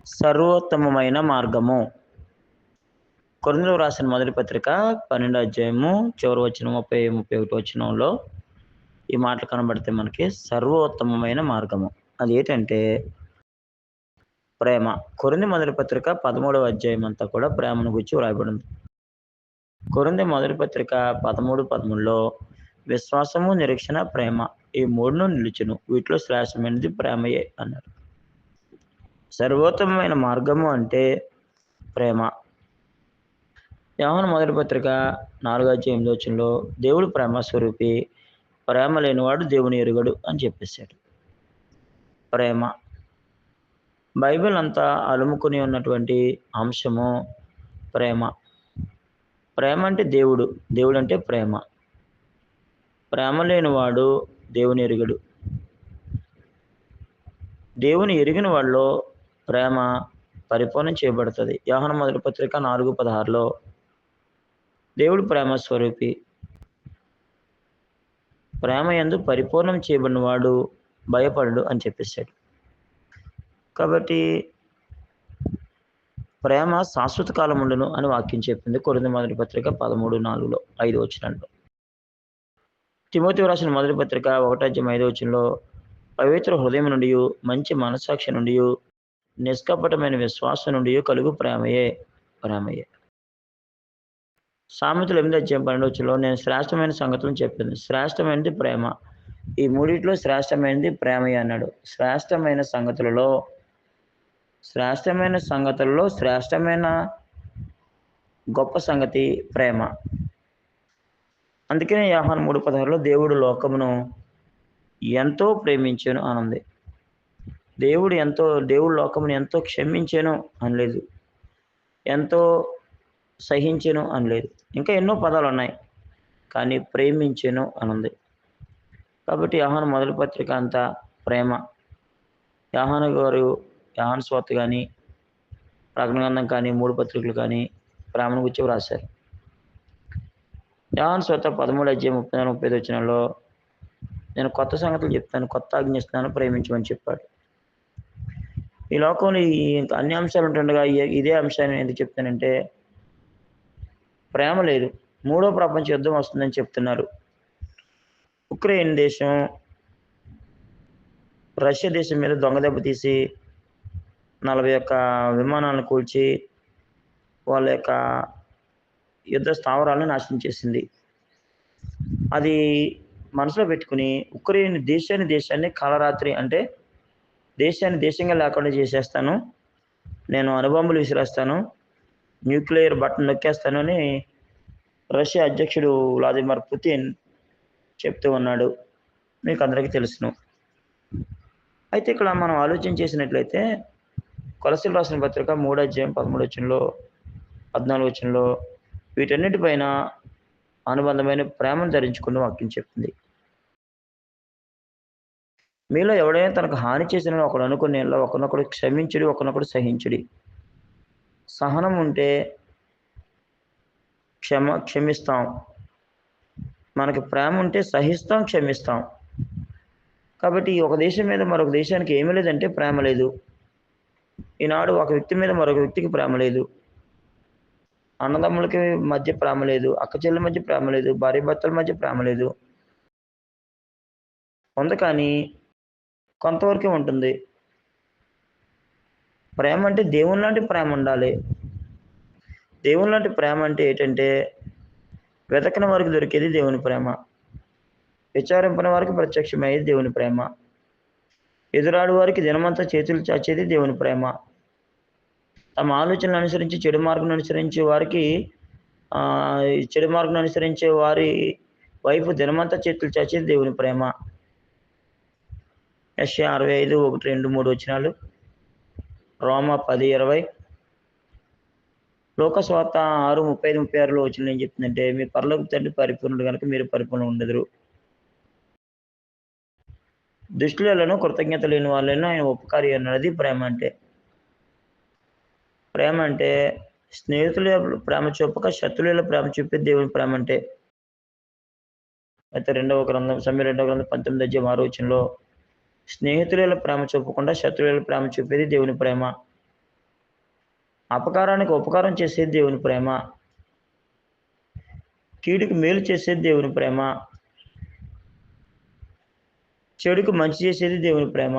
సర్వోత్తమమైన మార్గము. కొరింథీయులకు రాసిన మొదటి పత్రిక 12 అధ్యాయము చివరి వచనం 30, 31 వచనంలో ఈ మాటలు కనబడతాయి మనకి. సర్వోత్తమమైన మార్గము. అదేంటంటే ప్రేమ. కొరింథీ మొదటి పత్రిక 13వ అధ్యాయం అంతా కూడా ప్రేమను గురించి వ్రాయబడింది. కొరింథీ మొదటి పత్రిక 13, 13లో విశ్వాసము, నిరీక్షణ, ప్రేమ ఈ మూడును నిలుచును. వీటిలో శ్రేష్టమైనది ప్రేమయే అన్నారు. సర్వోత్తమమైన మార్గము అంటే ప్రేమ. యోహాను మొదటి పత్రిక 4వ అధ్యాయం 8వ వచనంలో దేవుడు ప్రేమ స్వరూపి, ప్రేమ లేనివాడు దేవుని ఎరుగడు అని చెప్పేశాడు. ప్రేమ. బైబిల్ అంతా అలుముకుని ఉన్నటువంటి అంశము ప్రేమ. ప్రేమ అంటే దేవుడు, దేవుడు అంటే ప్రేమ. ప్రేమ లేనివాడు దేవుని ఎరుగడు. దేవుని ఎరిగిన వాళ్ళలో ప్రేమ పరిపూర్ణం చేయబడుతుంది. యోహాను మొదటి పత్రిక 4:16లో దేవుడు ప్రేమ స్వరూపి, ప్రేమ యందు పరిపూర్ణం చేయబడిన వాడు భయపడడు అని చెప్పేశాడు. కాబట్టి ప్రేమ శాశ్వత కాలం ఉండును అని వాక్యం చెప్పింది. కొరింథీ మొదటి పత్రిక 13:4లో 5 వచనంలో. తిమోతికి రాసిన మొదటి పత్రిక 1 అధ్యాయం 5 వచనంలో పవిత్ర హృదయం నుండి, మంచి మనస్సాక్షి నుండి, నిష్కపటమైన విశ్వాసం నుండి కలుగు ప్రేమయే. సామెతలు 8 అధ్యాయం 12 వచనంలో నేను శ్రేష్టమైన సంగతులను చెప్పింది. శ్రేష్టమైనది ప్రేమ. ఈ మూడిట్లో శ్రేష్టమైనది ప్రేమయే అన్నాడు. శ్రేష్టమైన సంగతులలో శ్రేష్టమైన గొప్ప సంగతి ప్రేమ. అందుకనే యోహాను 3:16లో దేవుడు లోకమును ఎంతో ప్రేమించెను అనంది. దేవుడు లోకమును ఎంతో క్షమించెను అనలేదు, ఎంతో సహించెను అనలేదు. ఇంకా ఎన్నో పదాలు ఉన్నాయి, కానీ ప్రేమించెను అనుంది. కాబట్టి యోహాను మొదటి పత్రిక అంతా ప్రేమ. యోహాను సువార్త కానీ, ప్రకటన గ్రంథం కానీ, 3 పత్రికలు కానీ ప్రేమను గురించి వ్రాశారు. యోహాను సువార్త 13 అధ్యాయం 34, 35 వచనాల్లో నేను కొత్త సంగతులు చెప్తాను, కొత్త ఆజ్ఞ ఇస్తున్నాను, ప్రేమించమని చెప్పాడు. ఈ లోకంలో అన్ని అంశాలు ఉంటుండగా ఇదే అంశాన్ని ఎందుకు చెప్తానంటే ప్రేమ లేదు. 3వ ప్రపంచ యుద్ధం వస్తుందని చెప్తున్నారు. ఉక్రెయిన్ దేశం రష్యా దేశం మీద దొంగ దెబ్బ తీసి 41 విమానాలను కూల్చి వాళ్ళ యొక్క యుద్ధ స్థావరాలను నాశనం చేసింది. అది మనసులో పెట్టుకుని ఉక్రెయిన్ దేశాన్ని కాలరాత్రి అంటే దేశాన్ని దేశంగా లేకుండా చేసేస్తాను, నేను అణుబాంబులు విసిరేస్తాను, న్యూక్లియర్ బటన్ నొక్కేస్తాను అని రష్యా అధ్యక్షుడు వ్లాదిమిర్ పుతిన్ చెప్తూ ఉన్నాడు. మీకు అందరికీ తెలుసును. అయితే ఇక్కడ మనం ఆలోచన చేసినట్లయితే కొలస్సీయులకు రాసిన పత్రిక 3 అధ్యాయం 13 వచనంలో 14 వచనంలో వీటన్నిటిపైన అనుబంధమైన ప్రేమను ధరించుకుని వాక్యం చెప్తుంది. మీలో ఎవడైనా తనకు హాని చేసిన ఒకడు అనుకుని ఒకరినొకడు క్షమించుడి, ఒకరినొకడు సహించుడి. సహనం ఉంటే క్షమిస్తాం, మనకి ప్రేమ ఉంటే సహిస్తాం, క్షమిస్తాం. కాబట్టి ఒక దేశం మీద మరొక దేశానికి ఏమీ లేదంటే ప్రేమ లేదు. ఈనాడు ఒక వ్యక్తి మీద మరొక వ్యక్తికి ప్రేమ లేదు, అన్నదమ్ములకి మధ్య ప్రేమ లేదు, అక్క చెల్లెల మధ్య ప్రేమ లేదు, భార్యాభర్తల మధ్య ప్రేమ లేదు. ఉంది కానీ కొంతవరకే ఉంటుంది. ప్రేమ అంటే దేవుని లాంటి ప్రేమ ఉండాలి. దేవుని లాంటి ప్రేమ అంటే ఏంటంటే వెతకని వారికి దొరికేది దేవుని ప్రేమ, విచారింపని వారికి ప్రత్యక్షమయ్యేది దేవుని ప్రేమ, ఎదురాడు వారికి దినమంతా చేతులు చాచేది దేవుని ప్రేమ, తమ ఆలోచనలు అనుసరించి చెడు మార్గం అనుసరించే వారి వైపు దినమంతా చేతులు చాచేది దేవుని ప్రేమ. యెషయా 65, 1, 2, 3 వచనాలు, రోమా 10:20, లూకా సువార్త 6:35, 36లో వచనం ఏం చెప్తుందంటే మీ పరలోక తండ్రి పరిపూర్ణుడు కనుక మీరు పరిపూర్ణ ఉండదురు. దుష్టులను కృతజ్ఞత లేని వాళ్ళను ఆయన ఉపకారి అన్నది ప్రేమ అంటే. ప్రేమ అంటే స్నేహితుల ప్రేమ చూపక శత్రువుల ప్రేమ చూపేది దేవుని ప్రేమ అంటే. అయితే 2వ గ్రంథం 19 అధ్యాయం 6 వచనంలో స్నేహితుల ప్రేమ చూపకుండా శత్రువుల ప్రేమ చూపేది దేవుని ప్రేమ. అపకారానికి ఉపకారం చేసేది దేవుని ప్రేమ. కీడుకు మేలు చేసేది దేవుని ప్రేమ. చెడుకు మంచి చేసేది దేవుని ప్రేమ.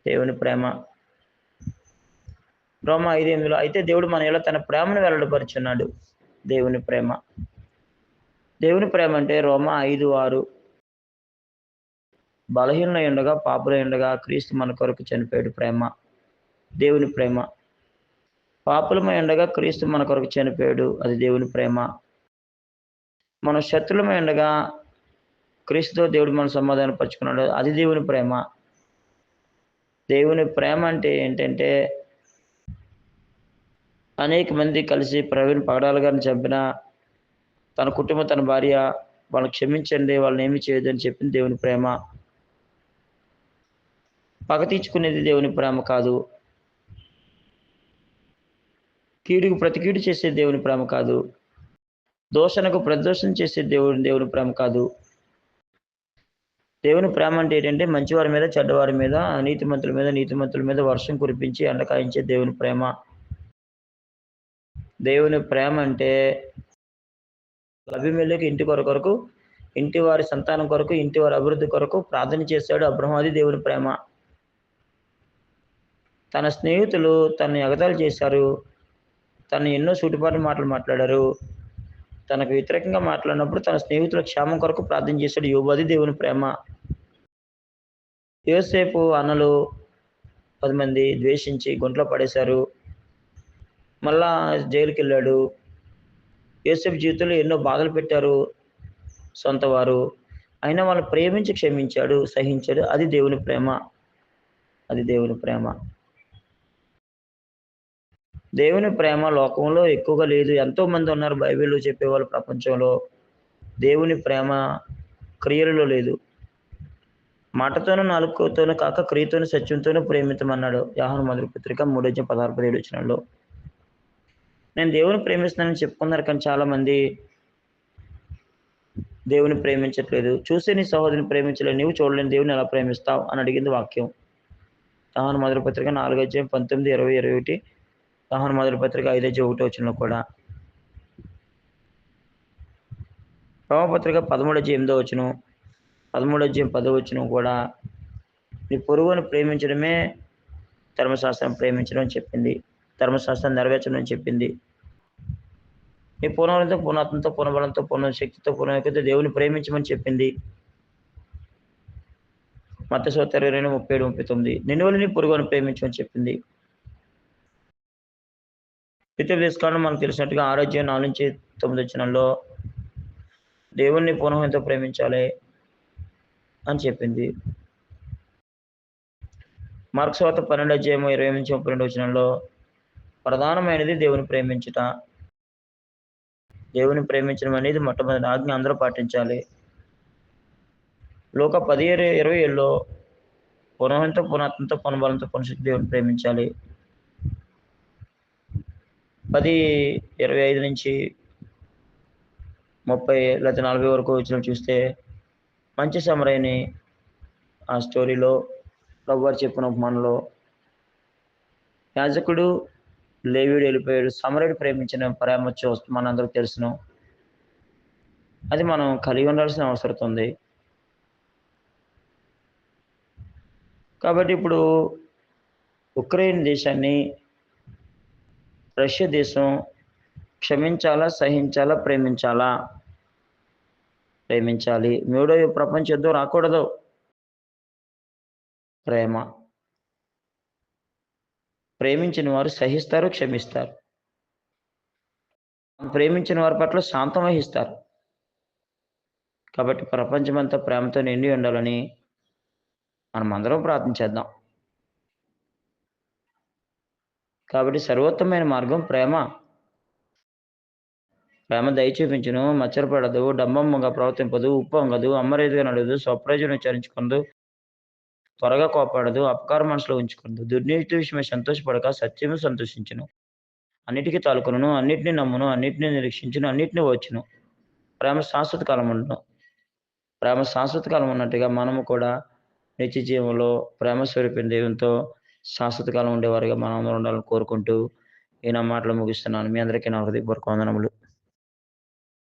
దేవుని ప్రేమ. రోమా 5:8 అయితే దేవుడు మన యెడల తన ప్రేమను వెల్లడిపరుచున్నాడు. దేవుని ప్రేమ. దేవుని ప్రేమ అంటే రోమా 5:6 బలహీనులై ఉండగా, పాపులై ఉండగా క్రీస్తు మన కొరకు చనిపోయాడు ప్రేమ. దేవుని ప్రేమ. పాపులమై ఉండగా క్రీస్తు మన కొరకు చనిపోయాడు. అది దేవుని ప్రేమ. మనం శత్రులమై ఉండగా క్రీస్తుతో దేవుడు మనం సమాధాన పరుచుకున్నాడు. అది దేవుని ప్రేమ. దేవుని ప్రేమ అంటే ఏంటంటే అనేక మంది కలిసి ప్రవీణ్ పగడాల గారిని చంపిన తన కుటుంబం, తన భార్య వాళ్ళని క్షమించండి, వాళ్ళని ఏమి చేయొద్దని చెప్పింది దేవుని ప్రేమ. పగ తీర్చుకునేది దేవుని ప్రేమ కాదు. కీడుకు ప్రతి కీడు చేసేది దేవుని ప్రేమ కాదు. దూషణకు ప్రదోషం చేసే దేవుని ప్రేమ కాదు. దేవుని ప్రేమ అంటే ఏంటంటే మంచివారి మీద, చెడ్డవారి మీద, నీతిమంతుల మీద వర్షం కురిపించి ఎండ కాయించే దేవుని ప్రేమ. దేవుని ప్రేమ అంటే అబీమెలెకు ఇంటి కొరకు, ఇంటి వారి సంతానం కొరకు, ఇంటి వారి అభివృద్ధి కొరకు ప్రార్థన చేశాడు అబ్రహాము. అది దేవుని ప్రేమ. తన స్నేహితులు తనని ఎగతాళి చేశారు. తను ఎన్నో సూటిబాటు మాటలు మాట్లాడారు. తనకు వ్యతిరేకంగా మాట్లాడినప్పుడు తన స్నేహితుల క్షేమం కొరకు ప్రార్థన చేశాడు యోబు. అది దేవుని ప్రేమ. యోసేపు అన్నలు 10 మంది ద్వేషించి గుంటలో పడేశారు. మళ్ళా జైలుకెళ్ళాడు. యోసేపు జీవితంలో ఎన్నో బాధలు పెట్టారు సొంత వారు. అయినా వాళ్ళని ప్రేమించి క్షమించాడు, సహించాడు. అది దేవుని ప్రేమ. అది దేవుని ప్రేమ. దేవుని ప్రేమ లోకంలో ఎక్కువగా లేదు. ఎంతోమంది ఉన్నారు బైబిల్‌లో చెప్పేవాళ్ళు ప్రపంచంలో. దేవుని ప్రేమ క్రియలలో లేదు. మాటతోనూ, నాలుకతోనూ కాక క్రియతోనూ, సత్యంతోనూ ప్రేమించమన్నాడు. యోహాను మొదటి పత్రిక 3:16-17 నేను దేవుని ప్రేమిస్తున్నానని చెప్పుకున్నారు కానీ చాలామంది దేవుని ప్రేమించట్లేదు. చూసి నీ సహోదరుని ప్రేమించలేవు, నీవు చూడలేని దేవుని ఎలా ప్రేమిస్తావు అని అడిగింది వాక్యం. యోహాను మొదటి పత్రిక 4:19, 20, 21, యోహాను మొదటి పత్రిక 5:1 కూడా. రోమపత్రిక 13:8, 13:10 కూడా నీ పొరుగుని ప్రేమించడమే ధర్మశాస్త్రం ప్రేమించడం అని చెప్పింది. ధర్మశాస్త్రం నెరవేర్చడం అని చెప్పింది. నీ పూర్ణంతో, పూర్ణాత్మతో, పూర్ణబలంతో, పూర్ణ శక్తితో, పూర్ణతో దేవుని ప్రేమించమని చెప్పింది. మత్తయి 22:37-39 నిన్ను వల్ల నీ పొరుగుని ప్రేమించమని చెప్పింది. ద్వితీయోపదేశకాండం మనకు తెలిసినట్టుగా 6:4-9 దేవుణ్ణి పూర్ణంతో ప్రేమించాలి అని చెప్పింది. మార్కు సువార్త 12:20-32 ప్రధానమైనది దేవుని ప్రేమించుట. దేవుని ప్రేమించడం అనేది మొట్టమొదటి ఆజ్ఞ అందరూ పాటించాలి. లూకా 10:27 పూర్ణంతో, పూర్ణాత్మతో, పూర్ణబలంతో, పూర్ణశక్తి దేవుని ప్రేమించాలి. 10:25-30 లేదా 40 వరకు వచ్చిన చూస్తే మంచి సమరయని ఆ స్టోరీలో ప్రభువారు చెప్పిన ఉపమానంలో యాజకుడు లేవీయుడు వెళ్ళిపోయాడు. సమరయుడు ప్రేమించిన ప్రేమ మనందరికి తెలుసును. అది మనం కలిగి ఉండాల్సిన అవసరం ఉంది. కాబట్టి ఇప్పుడు ఉక్రెయిన్ దేశాన్ని రష్యా దేశం క్షమించాలా, సహించాలా, ప్రేమించాలా? ప్రేమించాలి. మూడో ప్రపంచ యుద్ధం రాకూడదు. ప్రేమ. ప్రేమించిన వారు సహిస్తారు, క్షమిస్తారు. ప్రేమించిన వారి పట్ల శాంతం వహిస్తారు. కాబట్టి ప్రపంచమంతా ప్రేమతో నిండి ఉండాలని మనమందరం ప్రార్థన చేద్దాం. కాబట్టి సర్వోత్తమైన మార్గం ప్రేమ. ప్రేమ దయ చూపించును, మచ్చరపడదు, డంబముగా ప్రవర్తింపదు, ఉప్పొంగదు, అమ్మరేదిగా నడవదు, స్వప్రయోజనం విచారించుకొనదు, త్వరగా కోపడదు, అపకారం మనసులో ఉంచుకొనదు, దుర్నీతి విషయమై సంతోషపడక సత్యము సంతోషించును, అన్నిటికీ తాలుకొనును, అన్నిటిని నమ్మును, అన్నిటిని నిరీక్షించును, అన్నిటిని వచ్చును. ప్రేమ శాశ్వత కాలం ఉండును. ప్రేమ శాశ్వత కాలం ఉన్నట్టుగా మనము కూడా నిత్య జీవంలో ప్రేమ స్వరూపిన దేవునితో శాశ్వత కాలం ఉండేవారుగా మనమందరం ఉండాలని కోరుకుంటూ, ఈ నా మాటలు ముగిస్తున్నాను. మీ అందరికీ నా హృదయపూర్వక వందనములు.